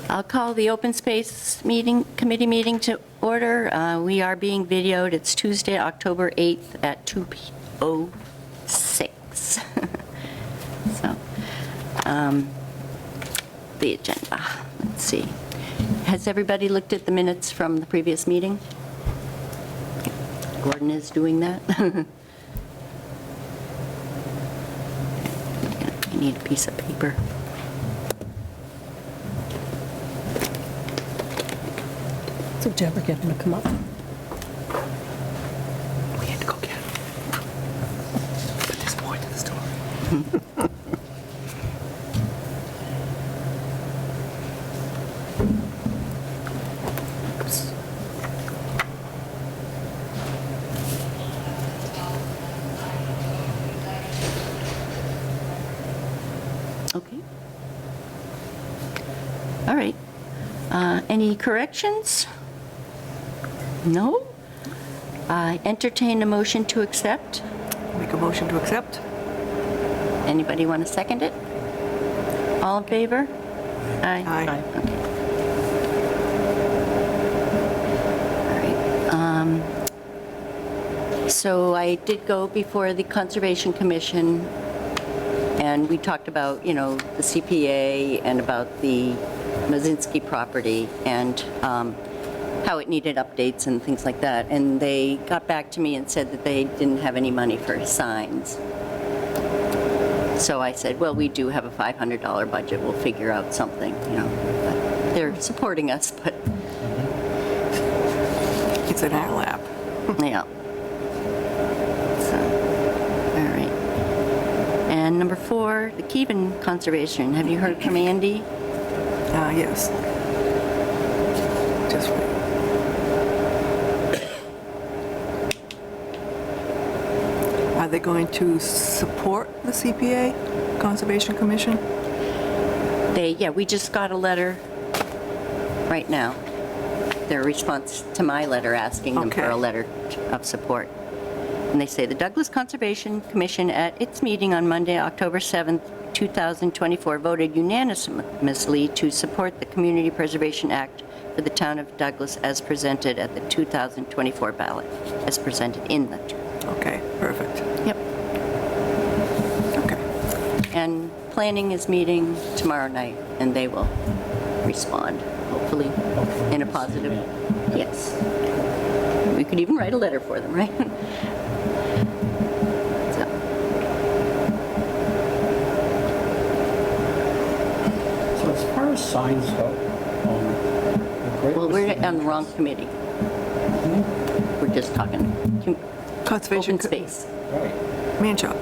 I'll call the Open Space Committee meeting to order. We are being videoed. It's Tuesday, October 8th at 2:06. So, the agenda, let's see. Has everybody looked at the minutes from the previous meeting? Gordon is doing that. I need a piece of paper. So did you ever get him to come up? We had to go get him. But there's more to the story. Oops. Okay. All right. Any corrections? No? Entertain a motion to accept. Make a motion to accept? Anybody want to second it? All in favor? Aye. Aye. Okay. All right. So I did go before the Conservation Commission, and we talked about, the CPA and about the Mazinski property and how it needed updates and things like that. And they got back to me and said that they didn't have any money for signs. So I said, well, we do have a $500 budget. We'll figure out something, But they're supporting us, but It's in our lap. yeah. So, all right. And number 4, the Keven Conservation. Have you heard from Andy? Yes. Just wait. Are they going to support the CPA, Conservation Commission? We just got a letter right now. Their response to my letter asking them for Okay. a letter of support. And they say, the Douglas Conservation Commission at its meeting on Monday, October 7th, 2024, voted unanimously to support the Community Preservation Act for the town of Douglas as presented at the 2024 ballot, as presented in the. Okay, perfect. Yep. Okay. And planning is meeting tomorrow night, and they will respond, hopefully, in a positive. Yes. We could even write a letter for them, right? So, So as far as signs go, the Great well, we're Western on the wrong committee. We're just talking Conservation. open space. Right. Man shop.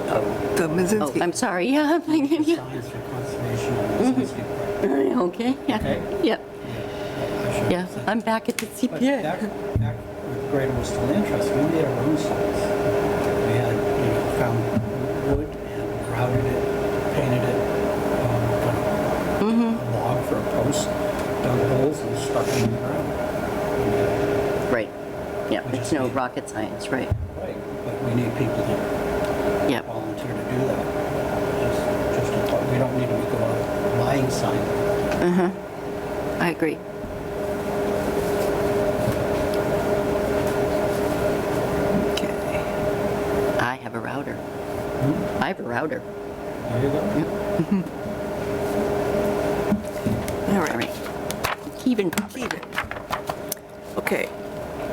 The Oh, Mazinski. I'm sorry, yeah, I'm thinking, yeah. Signs for conservation on the Mazinski property. Okay, yeah, Okay. yeah, I should yeah. have said- I'm back at the But CPA. back with Greater Worcester Land Trust, we made our own signs. We had, found wood and routed it, painted it, put a log for a post, dug holes and stuck it in the ground. Right, yeah, We it's just no need- rocket science, right, Right, but we need people to yeah. volunteer to do that. We don't need to go out buying signs. I agree. Okay. I have a router. I have a router. There you go. All All right. right. Keven property. Keep it. Okay.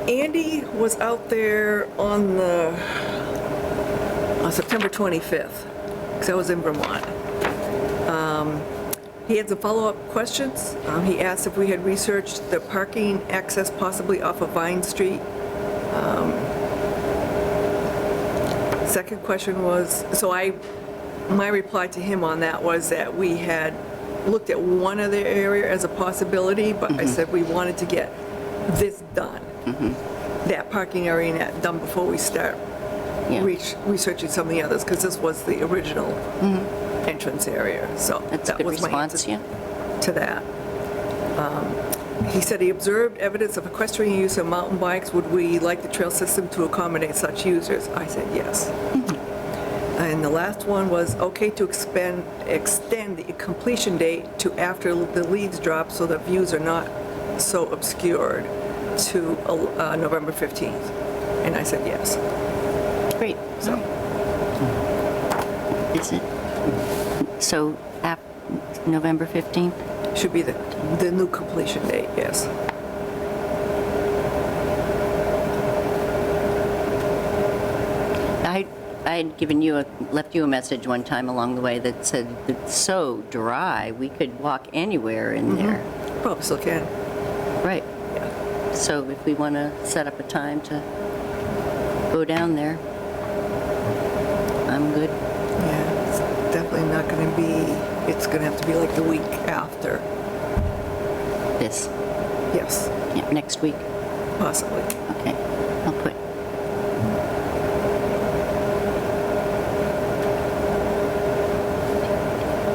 Andy was out there on September 25th, because I was in Vermont. He had some follow-up questions. He asked if we had researched the parking access possibly off of Vine Street. Second question was, my reply to him on that was that we had looked at one other area as a possibility, but I said we wanted to get this done. That parking area done before we start Yeah. researching some of the others, because this was the original entrance area, so That's a that good was my response, answer yeah. to that. He said he observed evidence of equestrian use of mountain bikes. Would we like the trail system to accommodate such users? I said yes. And the last one was okay to extend the completion date to after the leaves drop so the views are not so obscured to November 15th. And I said yes. Great. So Is it? So, November 15th? should be the new completion date, yes. I had left you a message one time along the way that said it's so dry, we could walk anywhere in there. Probably still can. Right. Yeah. So if we want to set up a time to go down there, I'm good. Yeah, it's definitely not going to be, it's going to have to be like the week after. This, Yes, yeah, next week. possibly. Okay, I'll put.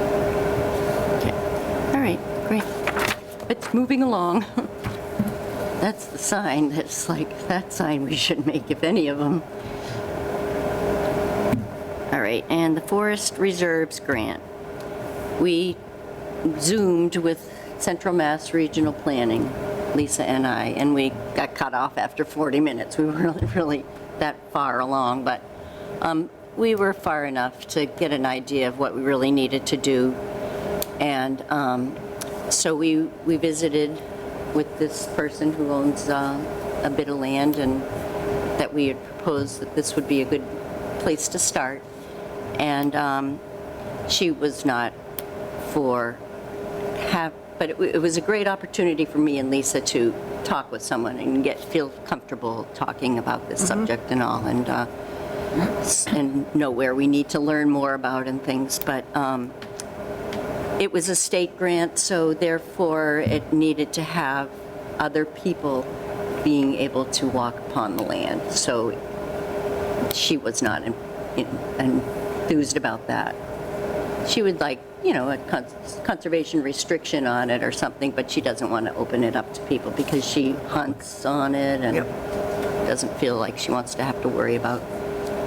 Okay, all right, great. It's moving along. That's the sign, that's like, that sign we should make, if any of them. All right, and the Forest Reserves Grant. We Zoomed with Central Mass Regional Planning, Lisa and I, and we got cut off after 40 minutes. We weren't really that far along, but we were far enough to get an idea of what we really needed to do. And so we visited with this person who owns a bit of land, and that we had proposed that this would be a good place to start. And she was not for but it was a great opportunity for me and Lisa to talk with someone and feel comfortable talking about this subject and all, and know where we need to learn more about and things. But it was a state grant, so therefore it needed to have other people being able to walk upon the land. So she was not enthused about that. She would like, a conservation restriction on it or something, but she doesn't want to open it up to people because she hunts on it and Yep. doesn't feel like she wants to have to worry about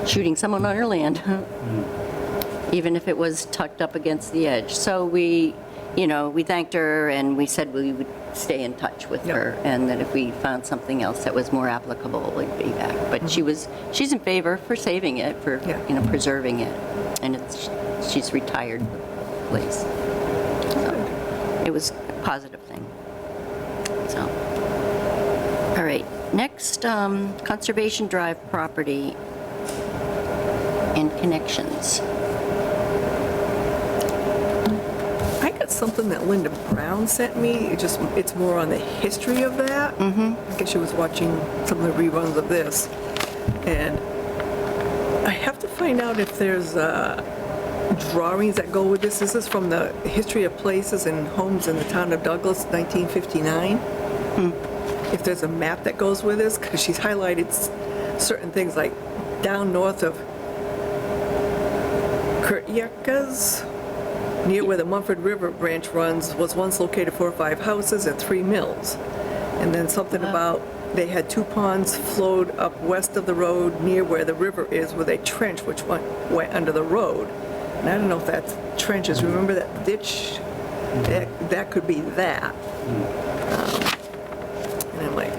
shooting someone on her land, even if it was tucked up against the edge. So we thanked her, and we said we would stay in touch with Yep. her, and that if we found something else that was more applicable, we'd be back. But she's in favor for saving it, for Yeah. preserving it, and she's retired the place. So it was a positive thing. So, all right. Next, Conservation Drive property and connections. I got something that Linda Brown sent me. It's more on the history of that. I guess she was watching some of the reruns of this. And I have to find out if there's drawings that go with this. This is from the History of Places and Homes in the Town of Douglas, 1959. If there's a map that goes with this, because she's highlighted certain things like down north of Kurtyakas, near where the Mumford River branch runs, was once located 4 or 5 houses and 3 mills. And then something about they had 2 ponds flowed up west of the road near where the river is with a trench which went under the road. And I don't know if that's trenches. Remember that ditch? That could be that. And I'm like,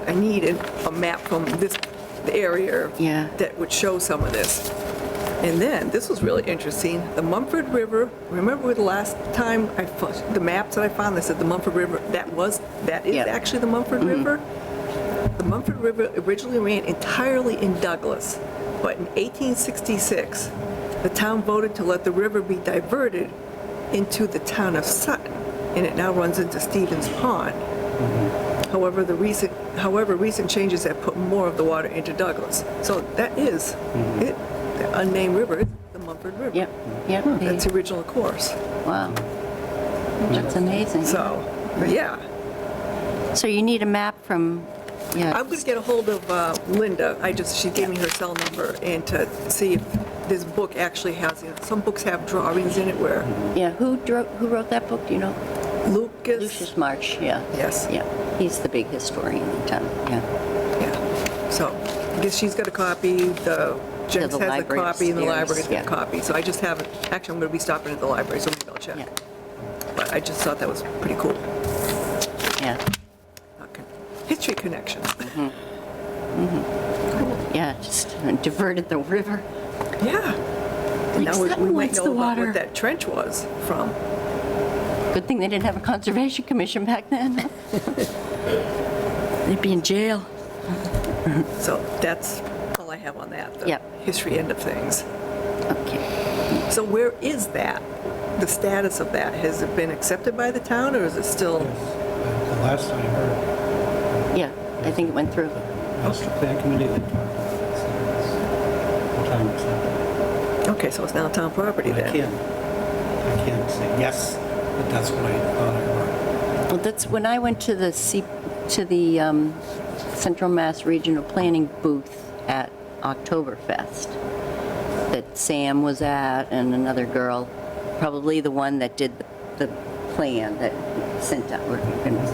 I needed a map from this area Yeah. that would show some of this. And then, this was really interesting, the Mumford River, remember the last time the maps that I found, they said the Mumford River, that is Yeah. actually the Mumford River? The Mumford River originally ran entirely in Douglas, but in 1866, the town voted to let the river be diverted into the town of Sutton, and it now runs into Stevens Pond. However, recent changes have put more of the water into Douglas. So that is it. The unnamed river is the Mumford River. Yep. That's the original course. Wow. That's amazing. So, yeah. So you need a map from, I'm going to get a hold of Linda. She gave me her cell number, and to see if this book actually has, some books have drawings in it where who wrote that book, do you know? Lucas. Lucius March, yeah. Yes. Yeah, he's the big historian in town, yeah. Yeah. So, I guess she's got a copy. The Jenks has a library copy and the upstairs, library's got a yeah. copy, so I just haven't, actually, I'm going to be stopping at the library, so maybe I'll check. Yeah, But I just thought that was pretty cool. yeah, Okay. History connection. yeah, just diverted the river. Yeah. Like Now we Sutton might wants know the about water. what that trench was from. Good thing they didn't have a conservation commission back then. They'd be in jail. So that's all I have on that, the Yep. history end of things. Okay. So where is that? The status of that? Has it been accepted by the town, or is it still? Yes. The last I heard, Yeah, I think it went through. master plan committee, they talked about it, so it's the time accepted. Okay, so it's now town property I then? can't say yes, but that's what I thought I heard. Well, that's when I went to the Central Mass Regional Planning booth at Oktoberfest that Sam was at and another girl, probably the one that did the plan that sent out,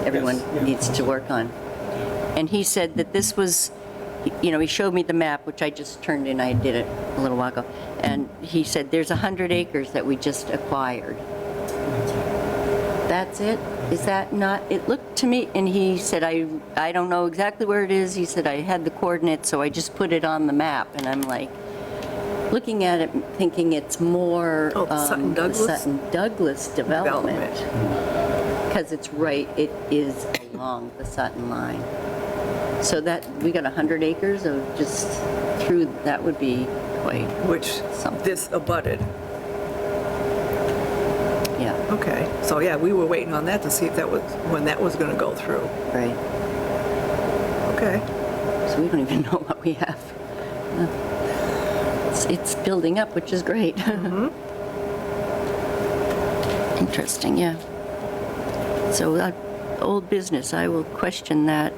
everyone Yes, yeah. needs to work on. And he said that this was, you know, he showed me the map, which I just turned in, I did it a little while ago, and he said there's 100 acres that we just acquired. That's it. That's it? Is that not, it looked to me, and he said, I don't know exactly where it is. He said, I had the coordinates, so I just put it on the map. And I'm like, looking at it, thinking it's more Oh, the Sutton the Douglas? Sutton Douglas development. Because it's right, it is along the Sutton line. So that, we got 100 acres of just through, that would be quite, Which Something. this abutted. yeah, Okay, so yeah, we were waiting on that to see if that was, when that was going to go through. right. Okay. So we don't even know what we have. It's building up, which is great. Interesting, yeah. So old business, I will question that.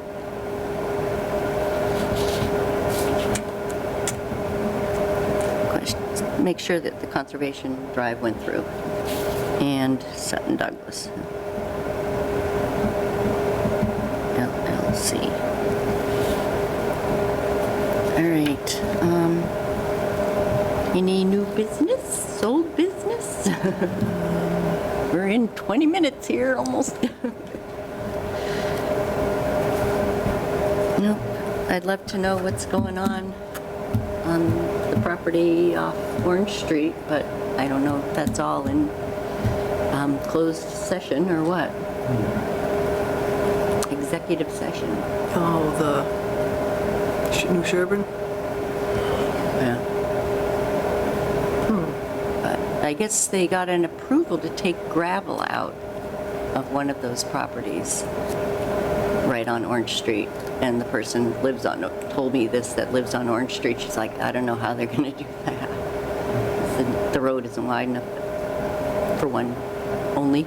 Make sure that the conservation drive went through. And Sutton Douglas. LLC. All right. Any new business? Old business? We're in 20 minutes here almost. Nope. I'd love to know what's going on the property off Orange Street, but I don't know if that's all in closed session or what. Executive session. Oh, the New Sherburne? Yeah. But I guess they got an approval to take gravel out of one of those properties right on Orange Street. And the person told me this, that lives on Orange Street. She's like, I don't know how they're going to do that. The road isn't wide enough for one only.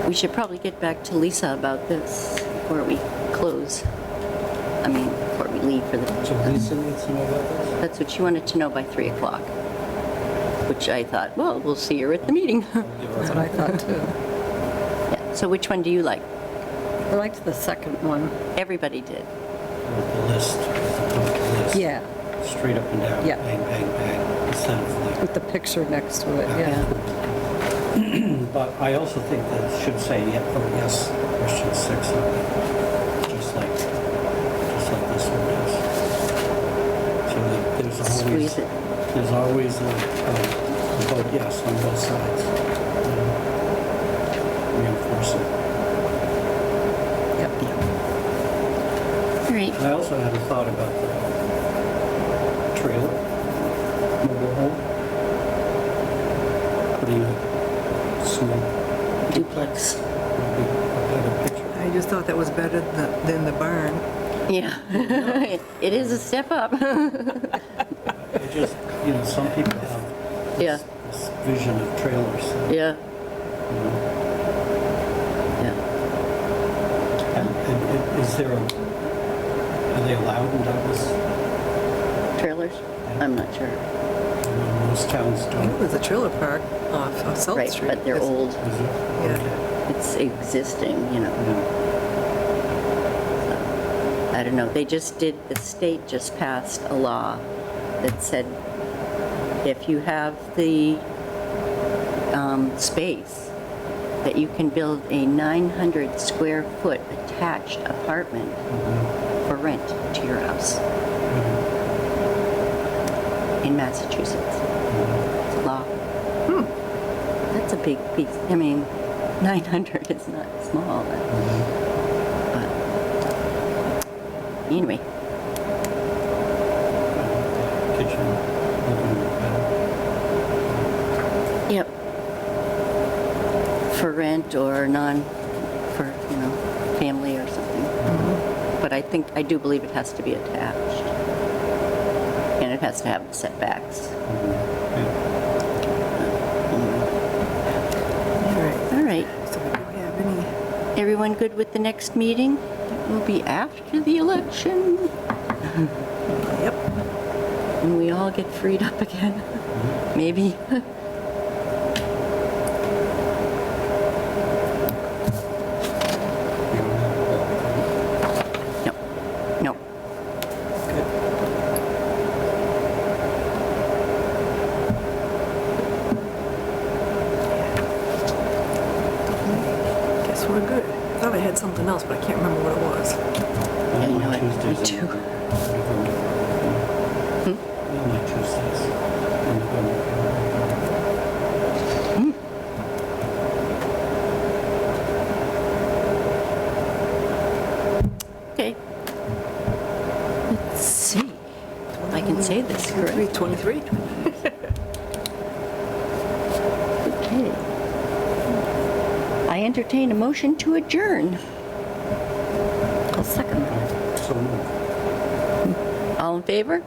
We should probably get back to Lisa about this before we close. I mean, before we leave for the... So Lisa needs to know about this? That's what she wanted to know by 3 o'clock, which I thought, well, we'll see her at the meeting. That's what I thought too. Yeah. So which one do you like? I liked the second one. Everybody did. The list, the list. Yeah, Straight up and down, Yeah. bang, bang, bang, instead of like. with the picture next to it, yeah. But I also think that it should say, yeah, vote yes, question 6 on it, just like this one does. So that Squeeze it. there's always a vote yes on both sides. Reinforce it. Yep. All right. I also had a thought about the trailer, mobile home. Putting a small Duplex. maybe a better picture. I just thought that was better than the barn. Yeah. It is a step up. It just, some people have Yeah. this vision of trailers. Yeah. You know, Yeah. and is there are they allowed in Douglas? Trailers? I'm not sure. Most towns It don't. was a trailer park off South Right, Street. but they're That's- old. Is it? Yeah. It's existing, Okay. I I don't know, the state just passed a law that said if you have the space, that you can build a 900 square foot attached apartment for rent to your house in Massachusetts. It's a law. That's a big piece. I mean, 900 is not small, but anyway. Kitchen, living room, bedroom. Yep. For rent or for, family or something. But I do believe it has to be attached. And it has to have the setbacks. All right. So we don't have any, Everyone good with the next meeting? It will be after the election. yep. And we all get freed up again. Maybe. No. No. Guess we're good. I thought I had something else, but I can't remember what it was. Yeah, you know it. Me too. Like Tuesdays. in November. Okay. Let's see. I can say this correct. 23. Okay. I entertain a motion to adjourn. I'll second that. So moved. All in favor?